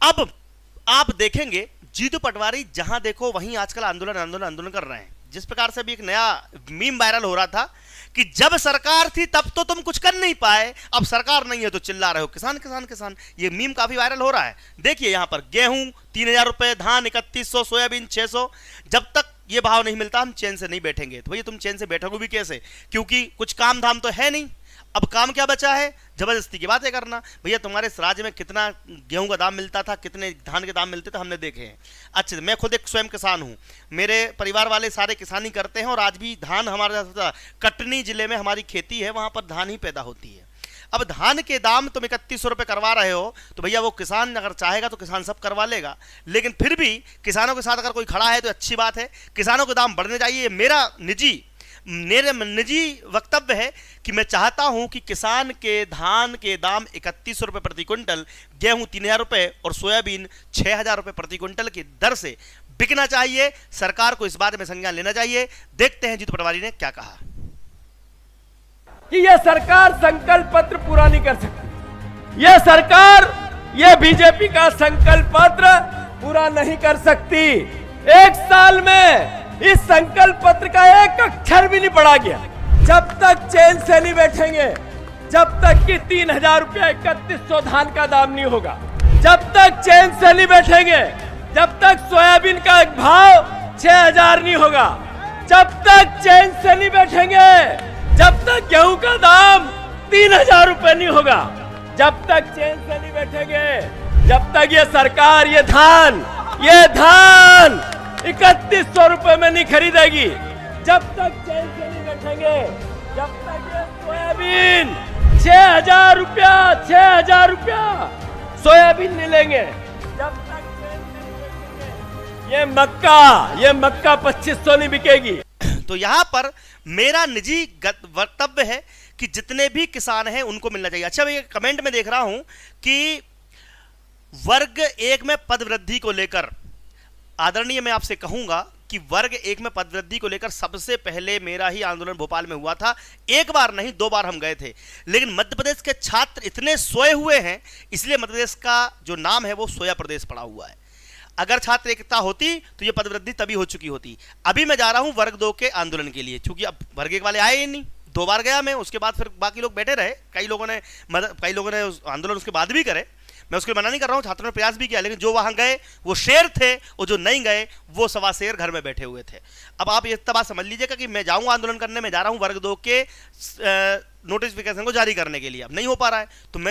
अब आप देखेंगे जीतू पटवारी जहां देखो वहीं आजकल आंदोलन आंदोलन आंदोलन कर रहे हैं। जिस प्रकार से अभी एक नया मीम वायरल हो रहा था कि जब सरकार थी तब तो तुम कुछ कर नहीं पाए, अब सरकार नहीं है तो चिल्ला रहे हो किसान किसान किसान। ये मीम काफी वायरल हो रहा है। देखिए यहां पर गेहूं 3000 रुपए, धान 3100, सोयाबीन 600। जब तक ये भाव नहीं मिलता हम चैन से नहीं बैठेंगे। तो भैया तुम चैन से बैठोगे भी कैसे, क्योंकि कुछ काम धाम तो है नहीं। अब काम क्या बचा है, जबरदस्ती की बातें करना। भैया तुम्हारे इस राज्य में कितना गेहूं का दाम मिलता था, कितने धान के दाम मिलते थे, हमने देखे हैं। अच्छा, मैं खुद एक स्वयं किसान हूं, मेरे परिवार वाले सारे किसानी करते हैं और आज भी धान हमारे कटनी जिले में हमारी खेती है, वहां पर धान ही पैदा होती है। अब धान के दाम तुम 3100 रुपये करवा रहे हो तो भैया वो किसान अगर चाहेगा तो किसान सब करवा लेगा, लेकिन फिर भी किसानों के साथ अगर कोई खड़ा है तो अच्छी बात है। किसानों के दाम बढ़ने चाहिए। मेरा निजी वक्तव्य है कि मैं चाहता हूं कि किसान के धान के दाम 3100 रुपये प्रति क्विंटल, गेहूं 3000 रुपये और सोयाबीन 6000 रुपये प्रति क्विंटल की दर से बिकना चाहिए। सरकार को इस बात में संज्ञान लेना चाहिए। देखते हैं जीतू पटवारी ने क्या कहा। कि यह सरकार संकल्प पत्र पूरा नहीं कर सकती, यह सरकार, यह बीजेपी का संकल्प पत्र पूरा नहीं कर सकती। एक साल में इस संकल्प पत्र का एक अक्षर भी नहीं पढ़ा गया। जब तक चैन से नहीं बैठेंगे, जब तक कि 3000 रुपया 3100 धान का दाम नहीं होगा, जब तक चैन से नहीं बैठेंगे, जब तक सोयाबीन का भाव 6000 नहीं होगा, जब तक चैन से नहीं बैठेंगे, जब तक गेहूं का दाम 3000 रुपए नहीं होगा, जब तक चैन से नहीं बैठेंगे, जब तक ये सरकार ये धान 3100 रुपए में नहीं खरीदेगी, जब तक चैन से नहीं बैठेंगे, जब तक ये सोयाबीन 6000 रुपया सोयाबीन नहीं लेंगे, जब तक चैन से नहीं बैठेंगे, ये मक्का 2500 नहीं बिकेगी। तो यहां पर मेरा निजी वक्तव्य है कि जितने भी किसान हैं उनको मिलना चाहिए। अच्छा, मैं कमेंट में देख रहा हूं कि वर्ग 1 में पद वृद्धि को लेकर, आदरणीय मैं आपसे कहूंगा कि वर्ग 1 में पद वृद्धि को लेकर सबसे पहले मेरा ही आंदोलन भोपाल में हुआ था। एक बार नहीं 2 बार हम गए थे, लेकिन मध्य प्रदेश के छात्र इतने सोए हुए हैं, इसलिए मध्य प्रदेश का जो नाम है वो सोया प्रदेश पड़ा हुआ है। अगर छात्र एकता होती तो ये पदवृद्धि तभी हो चुकी होती। अभी मैं जा रहा हूं वर्ग 2 के आंदोलन के लिए, क्योंकि अब वर्ग 1 वाले आए ही नहीं। 2 बार गया मैं, उसके बाद फिर बाकी लोग बैठे रहे। कई लोगों ने आंदोलन उसके बाद भी करे। मैं उसके मना नहीं कर रहा हूं, छात्रों ने प्रयास भी किया, लेकिन जो वहां गए वो शेर थे और जो नहीं गए वो सवा शेर घर में बैठे हुए थे। अब आप ये बात समझ लीजिएगा कि मैं जाऊंगा आंदोलन करने, में जा रहा हूं वर्ग 2 के नोटिफिकेशन को जारी करने के लिए। अब नहीं हो पा रहा है तो मैं